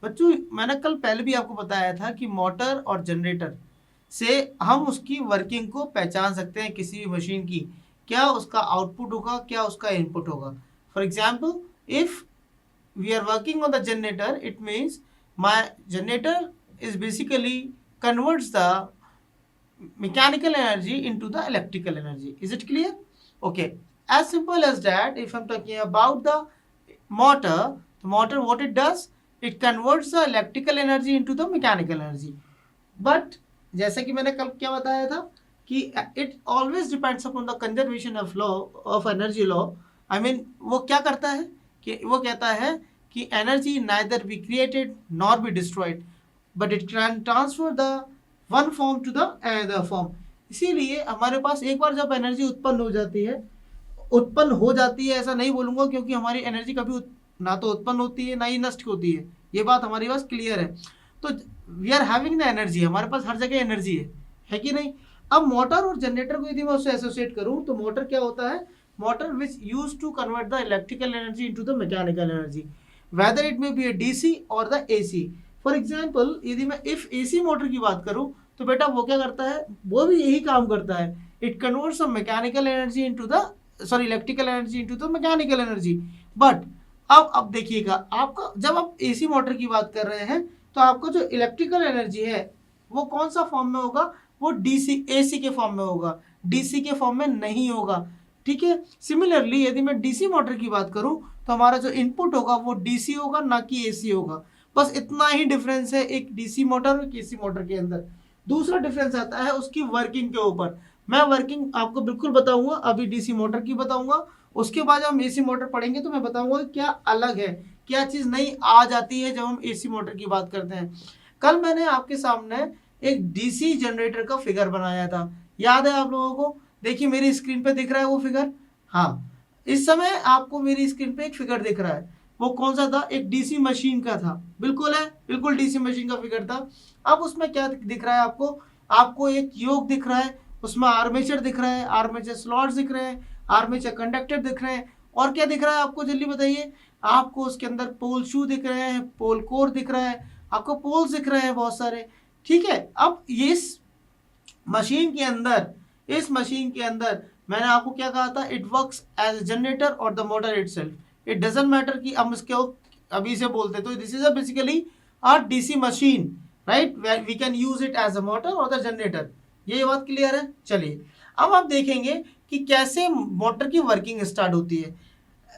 बच्चों मैंने कल पहले भी आपको बताया था कि मोटर और जनरेटर से हम उसकी वर्किंग को पहचान सकते हैं किसी भी मशीन की, क्या उसका आउटपुट होगा, क्या उसका इनपुट होगा। For example, if we are working on the generator, it means my generator is basically converts the mechanical energy into the electrical energy. Is it clear? Okay, as simple as that. If I'm talking about the motor, the motor, what it does, it converts the electrical energy into the mechanical energy. But जैसे कि मैंने कल क्या बताया था कि it always depends upon the conservation of law of energy law. I mean, वो क्या करता है कि वो कहता है कि energy neither be created nor be destroyed, but it can transfer the one form to the another form. इसीलिए हमारे पास एक बार जब एनर्जी उत्पन्न हो जाती है, ऐसा नहीं बोलूंगा क्योंकि हमारी एनर्जी कभी ना तो उत्पन्न होती है ना ही नष्ट होती है, ये बात हमारी पास क्लियर है। तो we are having the energy, हमारे पास हर जगह एनर्जी है कि नहीं। अब मोटर और जनरेटर को यदि मैं उससे एसोसिएट करूं तो मोटर क्या होता है, motor which use to convert the electrical energy into the mechanical energy, whether it may be a DC और द एसी। फॉर एग्जाम्पल, यदि मैं इफ एसी मोटर की बात करूं तो बेटा वो क्या करता है, वो भी यही काम करता है, it converts mechanical energy into the sorry electrical energy into the mechanical energy. But अब देखिएगा, आपका जब आप एसी मोटर की बात कर रहे हैं तो आपका जो इलेक्ट्रिकल एनर्जी है वो कौन सा फॉर्म में होगा, वो डीसी एसी के फॉर्म में होगा, डीसी के फॉर्म में नहीं होगा। ठीक है, सिमिलरली यदि मैं डीसी मोटर की बात करूं तो हमारा जो इनपुट होगा वो डीसी होगा ना कि एसी होगा। बस इतना ही डिफरेंस है एक डीसी मोटर और एसी मोटर के अंदर। दूसरा डिफरेंस आता है उसकी वर्किंग के ऊपर। मैं वर्किंग आपको बिल्कुल बताऊंगा, अभी डीसी मोटर की बताऊंगा, उसके बाद हम एसी मोटर पढ़ेंगे तो मैं बताऊंगा क्या अलग है, क्या चीज नई आ जाती है जब हम एसी मोटर की बात करते हैं। कल मैंने आपके सामने एक डीसी जनरेटर का फिगर बनाया था, याद है आप लोगों को? देखिए मेरी स्क्रीन पे दिख रहा है वो फिगर। हाँ, इस समय आपको मेरी स्क्रीन पे एक फिगर दिख रहा है, वो कौन सा था, एक डीसी मशीन का था। बिल्कुल है, बिल्कुल डीसी मशीन का फिगर था। अब उसमें क्या दिख रहा है आपको, आपको एक योक दिख रहा है, उसमें आर्मेचर दिख रहा है, आर्मेचर स्लॉट्स दिख रहे हैं, आर्मेचर कंडक्टर दिख रहे हैं, और क्या दिख रहा है आपको जल्दी बताइए। आपको उसके अंदर पोल शू दिख रहे हैं, पोल कोर दिख रहा है, आपको पोल्स दिख रहे हैं बहुत सारे। ठीक है, अब ये मशीन के अंदर, इस मशीन के अंदर मैंने आपको क्या कहा था, it works as a generator और the motor itself. It doesn't matter कि हम इसको अभी से बोलते, तो this is basically a DC machine, right, we can use it as a motor और द जनरेटर। ये बात क्लियर है। चलिए अब आप देखेंगे कि कैसे मोटर की वर्किंग स्टार्ट होती है।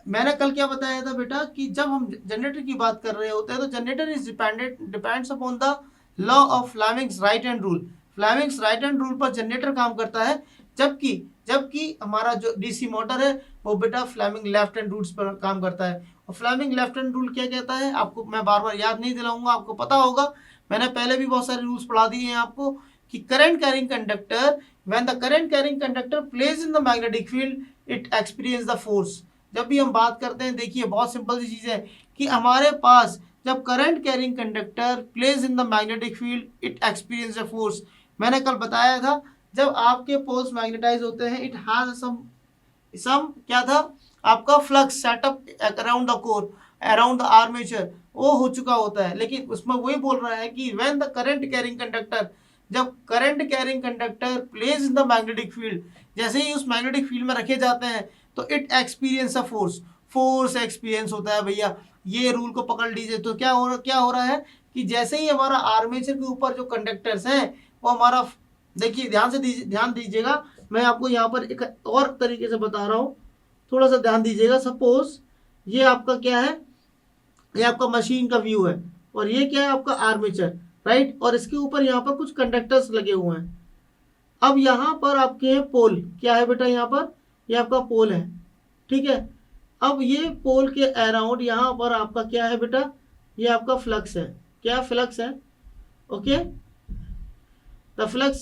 मैंने कल क्या बताया था बेटा कि जब हम जनरेटर की बात कर रहे होते हैं तो generator is depends upon the law of Fleming's right hand rule. Fleming's right hand rule पर जनरेटर काम करता है, जबकि जबकि हमारा जो डीसी मोटर है वो बेटा फ्लेमिंग लेफ्ट हैंड रूल्स पर काम करता है। और फ्लेमिंग लेफ्ट हैंड रूल क्या कहता है, आपको मैं बार बार याद नहीं दिलाऊंगा, आपको पता होगा, मैंने पहले भी बहुत सारे रूल्स पढ़ा दिए हैं आपको, कि current carrying conductor, when the current carrying conductor place in the magnetic field it experience the force. जब भी हम बात करते हैं, देखिए बहुत सिंपल सी चीज़ है कि हमारे पास जब current carrying conductor place in the magnetic field it experience the force. मैंने कल बताया था जब आपके पोल्स मैग्नेटाइज होते हैं, इट हैज सम क्या था आपका flux setup around the core, around the armature, वो हो चुका होता है। लेकिन उसमें वही बोल रहा है कि when the current carrying conductor, जब current carrying conductor place in the magnetic field, जैसे ही उस मैग्नेटिक फील्ड में रखे जाते हैं तो it experience a force, force experience होता है भैया। ये रूल को पकड़ लीजिए। तो क्या हो रहा है कि जैसे ही हमारा आर्मेचर के ऊपर जो कंडक्टर्स हैं वो हमारा, देखिए ध्यान दीजिएगा, मैं आपको यहाँ पर एक और तरीके से बता रहा हूँ, थोड़ा सा ध्यान दीजिएगा। सपोज ये आपका क्या है, ये आपका मशीन का व्यू है और ये क्या है आपका आर्मेचर, राइट, और इसके ऊपर यहाँ पर कुछ कंडक्टर्स लगे हुए हैं। अब यहाँ पर आपके हैं पोल, क्या है बेटा यहाँ पर, ये आपका पोल है, ठीक है। अब ये पोल के अराउंड यहाँ पर आपका क्या है बेटा, ये आपका फ्लक्स है, क्या फ्लक्स है, ओके, द फ्लक्स।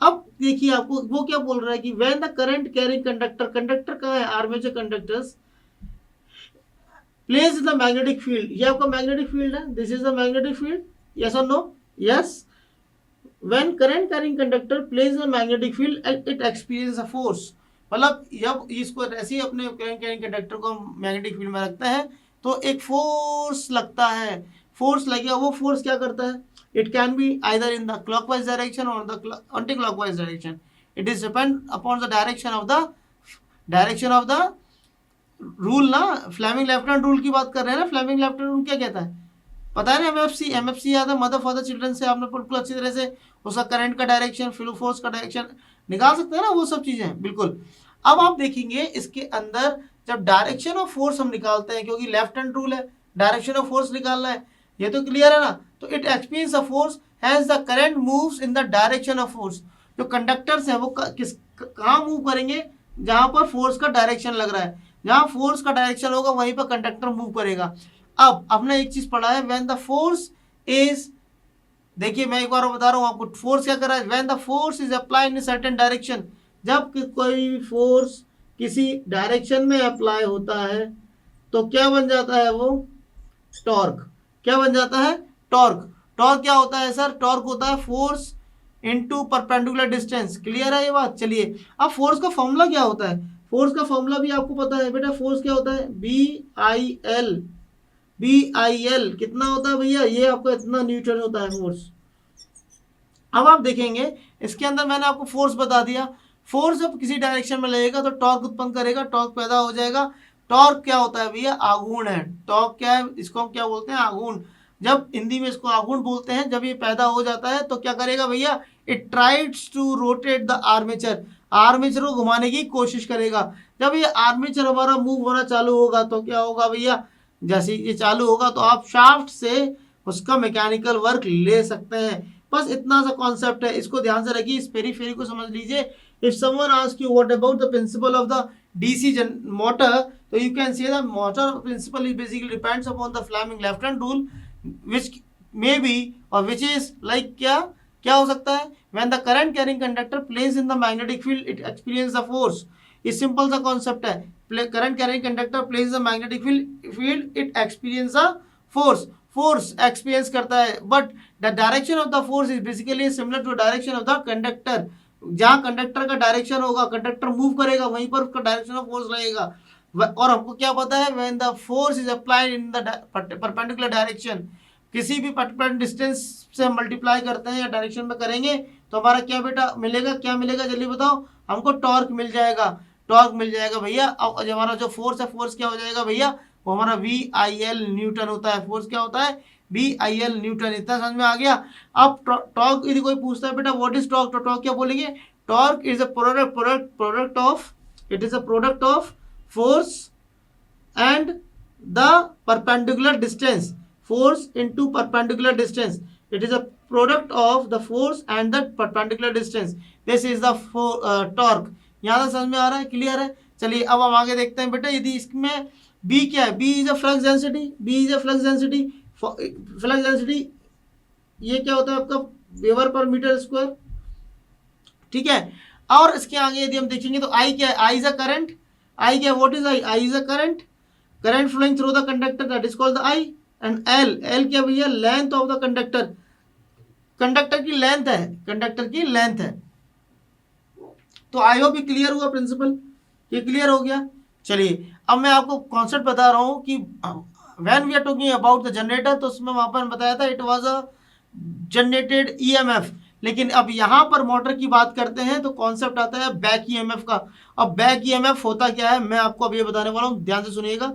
अब देखिए आपको वो क्या बोल रहा है कि when the current carrying conductor, conductor कहाँ है, armature conductors, place in the magnetic field, ये आपका मैग्नेटिक फील्ड है, this is the magnetic field, yes और no, yes. When current carrying conductor place in the magnetic field it experience a force. मतलब जब इसको ऐसे ही अपने करंट कैरिंग कंडक्टर को मैग्नेटिक फील्ड में रखते हैं तो एक फोर्स लगता है, फोर्स लगेगा, वो फोर्स क्या करता है, it can be either in the clockwise direction और the anticlockwise direction, it is depend upon the direction of the rule ना। फ्लेमिंग लेफ्ट हैंड रूल की बात कर रहे हैं ना, फ्लेमिंग लेफ्ट हैंड रूल क्या कहता है, पता है ना, एमएफसी याद है, मदर फादर चिल्ड्रन से आपने बिल्कुल अच्छी तरह से उसका करंट का डायरेक्शन, फ्लो फोर्स का डायरेक्शन निकाल सकते हैं ना, वो सब चीजें बिल्कुल। अब आप देखेंगे इसके अंदर जब डायरेक्शन ऑफ फोर्स हम निकालते हैं, क्योंकि लेफ्ट हैंड रूल है, डायरेक्शन ऑफ फोर्स निकालना है, ये तो क्लियर है ना। तो it experience a force has the current moves in the direction of force. जो कंडक्टर्स है वो कहाँ मूव करेंगे, जहां पर फोर्स का डायरेक्शन लग रहा है, जहां फोर्स का डायरेक्शन होगा वहीं पर कंडक्टर मूव करेगा। अब आपने एक चीज पढ़ा है, व्हेन द फोर्स इज, देखिए मैं एक बार बता रहा हूं आपको, फोर्स क्या कर रहा है, when the force is applied in certain direction, जब कोई फोर्स किसी डायरेक्शन में अप्लाई होता है तो क्या बन जाता है वो, टॉर्क। क्या बन जाता है, टॉर्क। टॉर्क क्या होता है सर, टॉर्क होता है force into perpendicular distance. Clear है ये बात। चलिए अब फोर्स का फॉर्मूला क्या होता है, फोर्स का फॉर्मूला भी आपको पता है बेटा, फोर्स क्या होता है, बी आई एल कितना होता है भैया, ये आपका इतना न्यूटन होता है फोर्स। अब आप देखेंगे इसके अंदर मैंने आपको फोर्स बता दिया, फोर्स जब किसी डायरेक्शन में लगेगा तो टॉर्क उत्पन्न करेगा, टॉर्क पैदा हो जाएगा। टॉर्क क्या होता है भैया, आघूर्ण है। टॉर्क क्या है, इसको हम क्या बोलते हैं, आघूर्ण। जब हिंदी में इसको आघूर्ण बोलते हैं, जब ये पैदा हो जाता है तो क्या करेगा भैया, it tries to rotate the armature, armature को घुमाने की कोशिश करेगा। जब ये आर्मेचर हमारा मूव होना चालू होगा तो क्या होगा भैया, जैसे ये चालू होगा तो आप शाफ्ट से उसका मैकेनिकल वर्क ले सकते हैं। बस इतना सा कॉन्सेप्ट है, इसको ध्यान से रखिए, इस पेरीफेरी को समझ लीजिए। If someone ask you what about the principle of the DC motor, तो you can say the motor principle is basically depends upon the Fleming left hand rule, which may be और which is like क्या हो सकता है, when the current carrying conductor place in the magnetic field it experience the force. ये simple सा concept है, current carrying conductor place in the magnetic field it experience the force, force experience करता है। But the direction of the force is basically similar to direction of the conductor. जहां conductor का direction होगा, conductor move करेगा, वहीं पर उसका direction of force लगेगा। और हमको क्या पता है, when the force is applied in the perpendicular direction, किसी भी पर्टिकुलर डिस्टेंस से हम मल्टीप्लाई करते हैं या डायरेक्शन में करेंगे तो हमारा क्या बेटा मिलेगा, क्या मिलेगा जल्दी बताओ, हमको टॉर्क मिल जाएगा, टॉर्क मिल जाएगा भैया। अब हमारा जो फोर्स है, फोर्स क्या हो जाएगा भैया, वो हमारा VIL न्यूटन होता है। फोर्स क्या होता है, VIL न्यूटन। इतना समझ में आ गया। अब टॉर्क यदि कोई पूछता है बेटा व्हाट इज टॉर्क, तो टॉर्क क्या बोलेंगे, torque is a product of, it is a product of force and the perpendicular distance, force into perpendicular distance, it is a product of the force and the perpendicular distance, this is the torque। यहाँ तक समझ में आ रहा है, clear है। चलिए अब हम आगे देखते हैं बेटा, यदि इसमें B क्या है, B is a flux density, B is a flux density, flux density ये क्या होता है आपका, वेबर पर मीटर स्क्वायर, ठीक है। और इसके आगे यदि हम देखेंगे तो I क्या है, I is a current, I क्या, what is I, I is a current, current flowing through the conductor, that is called the I। And L क्या भैया, length of the conductor, conductor की लेंथ है, conductor की length है। तो I hope ये clear हुआ प्रिंसिपल, ये क्लियर हो गया। चलिए अब मैं आपको कॉन्सेप्ट बता रहा हूं कि when we are talking about the generator, तो उसमें वहां पर बताया था it was a generated EMF, लेकिन अब यहां पर मोटर की बात करते हैं तो कॉन्सेप्ट आता है बैक EMF का। अब बैक EMF होता क्या है, मैं आपको अब ये बताने वाला हूं, ध्यान से सुनिएगा।